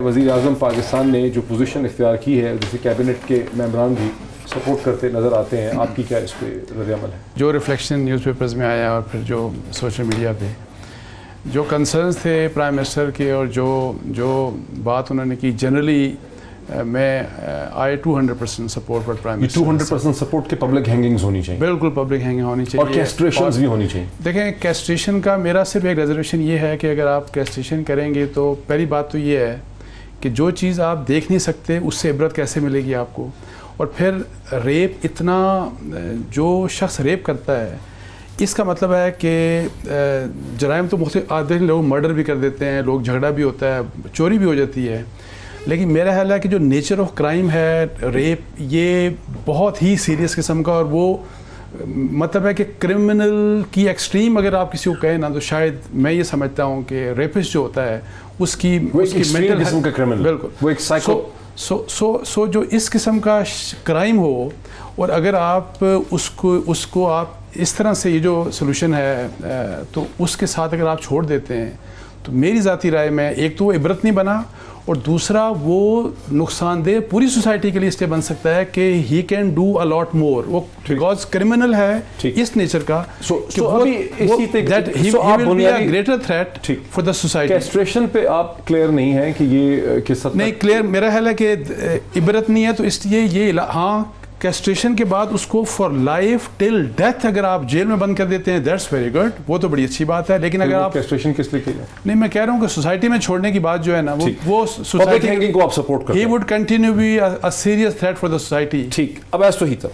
وزیر اعظم پاکستان نے جو پوزیشن اختیار کی ہے جسے کیبنٹ کے ممبران بھی سپورٹ کرتے نظر آتے ہیں، آپ کی کیا اس پہ رد عمل ہے؟ جو ریفلیکشن نیوز پیپرز میں آیا اور پھر جو سوشل میڈیا پہ جو کنسرنز تھے پرائم منسٹر کے اور جو بات انہوں نے کی، جنرلی میں آئی 200% سپورٹ پر پرائم منسٹر 200% سپورٹ کے پبلک ہینگنگز ہونی چاہیے، بالکل پبلک ہینگنگ ہونی چاہیے اور کیسٹریشنز بھی ہونی چاہیے۔ دیکھیں، کیسٹریشن کا میرا صرف ایک ریزرویشن یہ ہے کہ اگر آپ کیسٹریشن کریں گے تو پہلی بات تو یہ ہے کہ جو چیز آپ دیکھ نہیں سکتے اس سے عبرت کیسے ملے گی آپ کو، اور پھر ریپ اتنا جو شخص ریپ کرتا ہے اس کا مطلب ہے کہ جرائم تو مختلف آدھے لوگ مرڈر بھی کر دیتے ہیں، لوگ جھگڑا بھی ہوتا ہے، چوری بھی ہو جاتی ہے، لیکن میرا خیال ہے کہ جو نیچر آف کرائم ہے ریپ، یہ بہت ہی سیریس قسم کا، اور وہ مطلب ہے کہ کرمنل کی ایکسٹریم اگر آپ کسی کو کہیں نا تو شاید میں یہ سمجھتا ہوں کہ ریپسٹ جو ہوتا ہے اس کی مینٹل قسم کا کرمنل، بالکل وہ ایک سائیکو سو جو اس قسم کا کرائم ہو، اور اگر آپ اس کو آپ اس طرح سے یہ جو سلوشن ہے تو اس کے ساتھ اگر آپ چھوڑ دیتے ہیں تو میری ذاتی رائے میں ایک تو وہ عبرت نہیں بنا، اور دوسرا وہ نقصان دہ پوری سوسائٹی کے لیے اس لیے بن سکتا ہے کہ ہی کین ڈو اے لاٹ مور، وہ بیکاز کرمنل ہے اس نیچر کا، greater threat for the society. Castration پہ آپ کلیئر نہیں ہیں کہ یہ کس حد تک نہیں کلیئر، میرا خیال ہے کہ عبرت نہیں ہے، تو اس لیے یہ ہاں کیسٹریشن کے بعد اس کو فار لائف ٹل ڈیتھ اگر آپ جیل میں بند کر دیتے ہیں دیٹس ویری گڈ، وہ تو بڑی اچھی بات ہے، لیکن اگر آپ کیسٹریشن کس لیے کیا؟ نہیں، میں کہہ رہا ہوں کہ سوسائٹی میں چھوڑنے کی بات جو ہے نا وہ پبلک ہینگنگ کو آپ سپورٹ کرتے ہی ہیں، would continue be a serious threat for the society. ٹھیک، اب ایز تو ہی تھا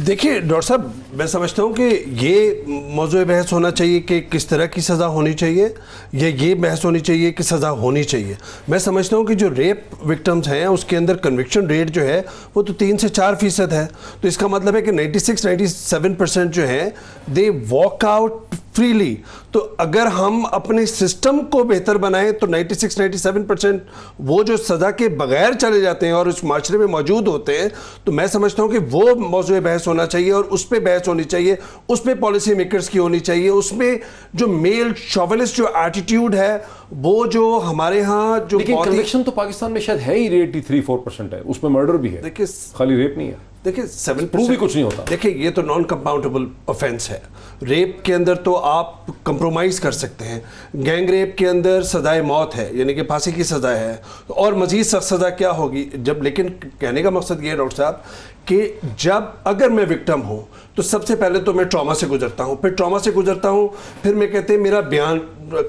دیکھیے ڈاکٹر صاحب، میں سمجھتا ہوں کہ یہ موضوع بحث ہونا چاہیے کہ کس طرح کی سزا ہونی چاہیے، یا یہ بحث ہونی چاہیے کہ سزا ہونی چاہیے۔ میں سمجھتا ہوں کہ جو ریپ وکٹمز ہیں اس کے اندر کنوکشن ریٹ جو ہے وہ تو 3 سے 4% ہے، تو اس کا مطلب ہے کہ 96-97% جو ہے دے واک آؤٹ فریلی۔ تو اگر ہم اپنے سسٹم کو بہتر بنائیں تو 96-97% وہ جو سزا کے بغیر چلے جاتے ہیں اور اس معاشرے میں موجود ہوتے ہیں، تو میں سمجھتا ہوں کہ وہ موضوع بحث ہونا چاہیے، اور اس پہ بحث ہونی چاہیے، اس پہ پالیسی میکرز کی ہونی چاہیے، اس میں جو میل شوونسٹ جو ایٹیٹیوڈ ہے وہ جو ہمارے ہاں جو کنوکشن تو پاکستان میں شاید ہے ہی 83-84% ہے، اس میں مرڈر بھی ہے، دیکھیے خالی ریپ نہیں ہے، دیکھیں 7% بھی کچھ نہیں ہوتا۔ دیکھیں یہ تو نان کمپاؤنڈیبل آفینس ہے، ریپ کے اندر تو آپ کمپرومائز کر سکتے ہیں، گینگ ریپ کے اندر سزائے موت ہے، یعنی کہ پھانسی کی سزا ہے، اور مزید سخت سزا کیا ہوگی جب، لیکن کہنے کا مقصد یہ ہے ڈاکٹر صاحب کہ جب اگر میں وکٹم ہوں تو سب سے پہلے تو میں ٹراما سے گزرتا ہوں، پھر ٹراما سے گزرتا ہوں، پھر میں کہتے ہیں میرا بیان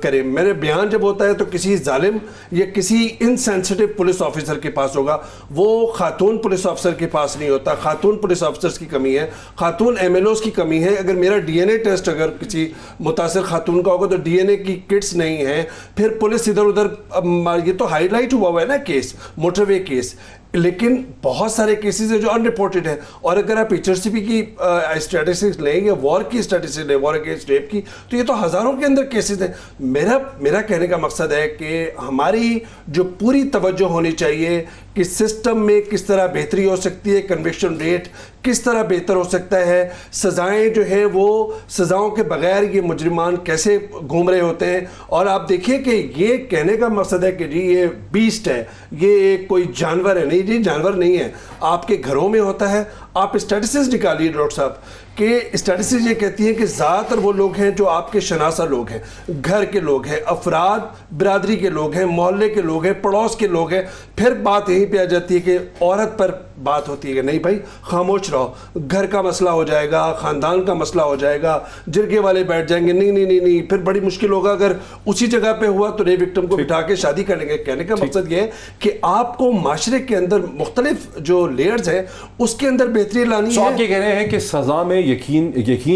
کریں، میرے بیان جب ہوتا ہے تو کسی ظالم یا کسی انسینسٹیو پولیس آفیسر کے پاس ہوگا، وہ خاتون پولیس آفیسر کے پاس نہیں ہوتا، خاتون پولیس آفیسرز کی کمی ہے، خاتون ایم ایل اوز کی کمی ہے، اگر میرا ڈی این اے ٹیسٹ اگر کسی متاثر خاتون کا ہوگا تو ڈی این اے کی کٹس نہیں ہیں، پھر پولیس ادھر ادھر، یہ تو ہائی لائٹ ہوا ہوا ہے نا کیس، موٹر وے کیس، لیکن بہت سارے کیسز ہیں جو ان رپورٹڈ ہیں، اور اگر آپ ایچ آر سی پی کی اسٹیٹسٹکس لیں یا وار کی اسٹیٹسٹکس لیں، وار اگینسٹ ریپ کی، تو یہ تو ہزاروں کے اندر کیسز ہیں۔ میرا کہنے کا مقصد ہے کہ ہماری جو پوری توجہ ہونی چاہیے کہ سسٹم میں کس طرح بہتری ہو سکتی ہے، کنوکشن ریٹ کس طرح بہتر ہو سکتا ہے، سزائیں جو ہیں وہ سزاؤں کے بغیر یہ مجرمان کیسے گھوم رہے ہوتے ہیں، اور آپ دیکھیے کہ یہ کہنے کا مقصد ہے کہ جی یہ بیسٹ ہے، یہ کوئی جانور ہے، نہیں جی جانور نہیں ہے، آپ کے گھروں میں ہوتا ہے۔ آپ اسٹیٹسٹکس نکالیے ڈاکٹر صاحب کہ اسٹیٹسٹکس یہ کہتی ہیں کہ زیادہ تر وہ لوگ ہیں جو آپ کے شناسہ لوگ ہیں، گھر کے لوگ ہیں، افراد برادری کے لوگ ہیں، محلے کے لوگ ہیں، پڑوس کے لوگ ہیں، پھر بات یہیں پہ آ جاتی ہے کہ عورت پر بات ہوتی ہے کہ نہیں بھائی خاموش رہو، گھر کا مسئلہ ہو جائے گا، خاندان کا مسئلہ ہو جائے گا، جرگے والے بیٹھ جائیں گے، نہیں، پھر بڑی مشکل ہوگا اگر اسی جگہ پہ ہوا تو ریپ وکٹم کو بٹھا کے شادی کر لیں گے۔ کہنے کا مقصد یہ ہے کہ آپ کو معاشرے کے اندر مختلف جو لیئرز ہیں اس کے اندر بہتری لانی ہے۔ آپ یہ کہہ رہے ہیں کہ سزا میں یقین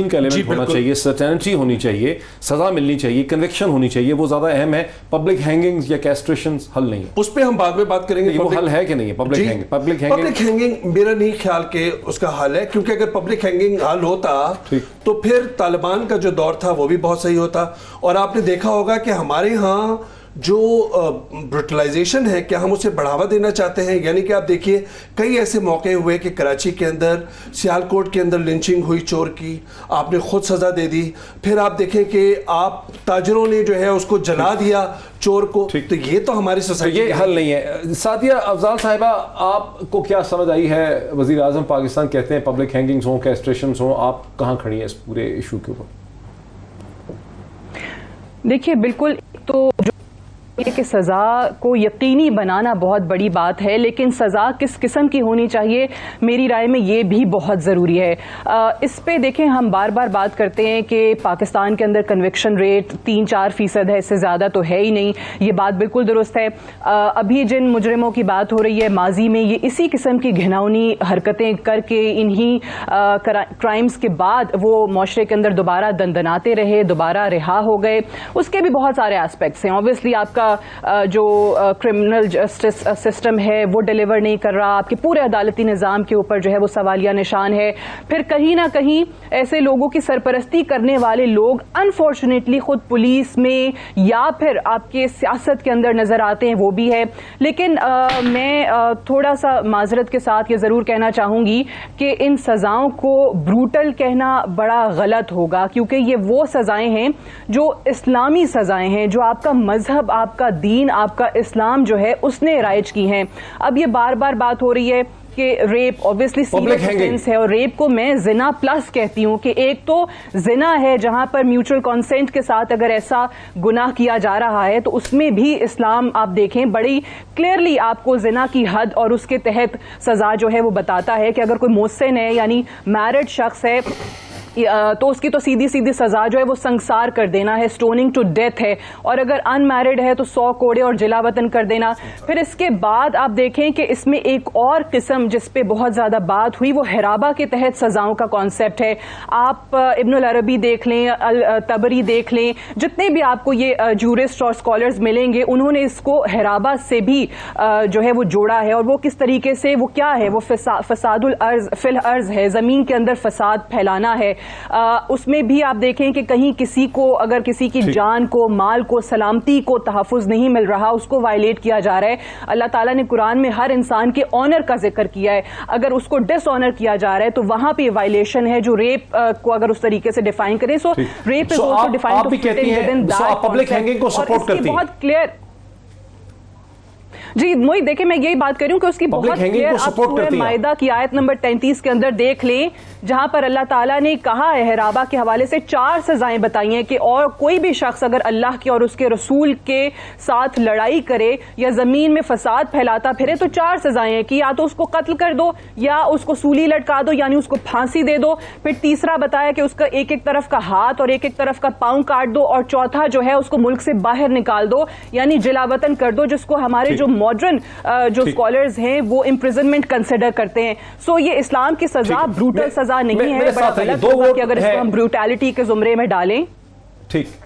کا ایلیمنٹ ہونا چاہیے، سرٹینٹی ہونی چاہیے، سزا ملنی چاہیے، کنوکشن ہونی چاہیے، وہ زیادہ اہم ہے، پبلک ہینگنگز یا کیسٹریشنز حل نہیں ہے۔ اس پہ ہم بعد میں بات کریں گے، وہ حل ہے کہ نہیں ہے پبلک ہینگنگ؟ میرا نہیں خیال کہ اس کا حل ہے، کیونکہ اگر پبلک ہینگنگ حل ہوتا تو پھر طالبان کا جو دور تھا وہ بھی بہت صحیح ہوتا، اور آپ نے دیکھا ہوگا کہ ہمارے ہاں جو برٹلائزیشن ہے کیا ہم اسے بڑھاوا دینا چاہتے ہیں؟ یعنی کہ آپ دیکھیے کئی ایسے موقع ہوئے کہ کراچی کے اندر سیالکوٹ کے اندر لنچنگ ہوئی چور کی، آپ نے خود سزا دے دی، پھر آپ دیکھیں کہ آپ تاجروں نے جو ہے اس کو جلا دیا چور کو، تو یہ تو ہماری سوسائٹی یہ حل نہیں ہے. سعدیہ افضال صاحبہ، آپ کو کیا سمجھ آئی ہے؟ وزیر اعظم پاکستان کہتے ہیں پبلک ہینگنگز ہوں، کیسٹریشنز ہوں، آپ کہاں کھڑی ہیں اس پورے ایشو کے اوپر؟ دیکھیے بالکل، تو کہ سزا کو یقینی بنانا بہت بڑی بات ہے، لیکن سزا کس قسم کی ہونی چاہیے میری رائے میں یہ بھی بہت ضروری ہے. اس پہ دیکھیں ہم بار بار بات کرتے ہیں کہ پاکستان کے اندر کنوکشن ریٹ 3-4% ہے، اس سے زیادہ تو ہے ہی نہیں. یہ بات بالکل درست ہے. ابھی جن مجرموں کی بات ہو رہی ہے ماضی میں یہ اسی قسم کی گھناؤنی حرکتیں کر کے انہی کرائمز کے بعد وہ معاشرے کے اندر دوبارہ دندناتے رہے، دوبارہ رہا ہو گئے. اس کے بھی بہت سارے ایسپیکٹس ہیں. اوبویسلی آپ کا جو کرمنل جسٹس سسٹم ہے وہ ڈیلیور نہیں کر رہا، آپ کے پورے عدالتی نظام کے اوپر جو ہے وہ سوالیہ نشان ہے. پھر کہیں نہ کہیں ایسے لوگوں کی سرپرستی کرنے والے لوگ انفارچونیٹلی خود پولیس میں یا پھر آپ کے سیاست کے اندر نظر آتے ہیں، وہ بھی ہے. لیکن میں تھوڑا سا معذرت کے ساتھ یہ ضرور کہنا چاہوں گی کہ ان سزاؤں کو بروٹل کہنا بڑا غلط ہوگا، کیونکہ یہ وہ سزائیں ہیں جو اسلامی سزائیں ہیں، جو آپ کا مذہب، آپ کا دین، آپ کا اسلام جو ہے اس نے رائج کی ہیں. اب یہ بار بار بات ہو رہی ہے کہ ریپ اوبویسلی سیریس آفینس ہے، اور ریپ کو میں زنا پلس کہتی ہوں کہ ایک تو زنا ہے جہاں پر میوچل کنسنٹ کے ساتھ اگر ایسا گناہ کیا جا رہا ہے تو اس میں بھی اسلام آپ دیکھیں بڑی کلیئرلی آپ کو زنا کی حد اور اس کے تحت سزا جو ہے وہ بتاتا ہے کہ اگر کوئی محسن ہے یعنی میرڈ شخص ہے تو اس کی تو سیدھی سیدھی سزا جو ہے وہ سنگسار کر دینا ہے، سٹوننگ ٹو ڈیتھ ہے، اور اگر ان میرڈ ہے تو 100 کوڑے اور جلا وطن کر دینا. پھر اس کے بعد آپ دیکھیں کہ اس میں ایک اور قسم جس پہ بہت زیادہ بات ہوئی وہ حرابہ کے تحت سزاؤں کا کانسیپٹ ہے. آپ ابن العربی دیکھ لیں، الطبری دیکھ لیں، جتنے بھی آپ کو یہ جورسٹ اور اسکالرز ملیں گے انہوں نے اس کو حرابہ سے بھی جو ہے وہ جوڑا ہے. اور وہ کس طریقے سے، وہ کیا ہے، وہ فساد الارض فی الارض ہے، زمین کے اندر فساد پھیلانا ہے. اس میں بھی آپ دیکھیں کہ کہیں کسی کو اگر کسی کی جان کو، مال کو، سلامتی کو تحفظ نہیں مل رہا، اس کو وائلیٹ کیا جا رہا ہے. اللہ تعالیٰ نے قرآن میں ہر انسان کے آنر کا ذکر کیا ہے، اگر اس کو ڈس آنر کیا جا رہا ہے تو وہاں پہ وائلیشن ہے. جو ریپ کو اگر اس طریقے سے ڈیفائن کریں، so rape is also defined to fit in with in that public hanging کو سپورٹ کرتی ہیں. بہت کلیئر جی موئی دیکھیں میں یہی بات کر رہی ہوں کہ اس کی بہت کلیئر آپ سورہ مائدہ کی آیت نمبر 33 کے اندر دیکھ لیں جہاں پر اللہ تعالیٰ نے کہا ہے حرابہ کے حوالے سے 4 سزائیں بتائی ہیں کہ اور کوئی بھی شخص اگر اللہ کے اور اس کے رسول کے ساتھ لڑائی کرے یا زمین میں فساد پھیلاتا پھرے تو 4 سزائیں ہیں کہ یا تو اس کو قتل کر دو، یا اس کو سولی لٹکا دو یعنی اس کو پھانسی دے دو. پھر تیسرا بتایا کہ اس کا ایک ایک طرف کا ہاتھ اور ایک ایک طرف کا پاؤں کاٹ دو، اور چوتھا جو ہے اس کو ملک سے باہر نکال دو یعنی جلا وطن کر دو، جس کو ہمارے جو ماڈرن جو اسکالرز ہیں وہ امپریزنمنٹ کنسیڈر کرتے ہیں. سو یہ اسلام کی سزا بروٹل سزا نہیں ہے، بڑا غلط ہوگا کہ اگر اس کو ہم بروٹیلٹی کے زمرے میں ڈالیں. ٹھیک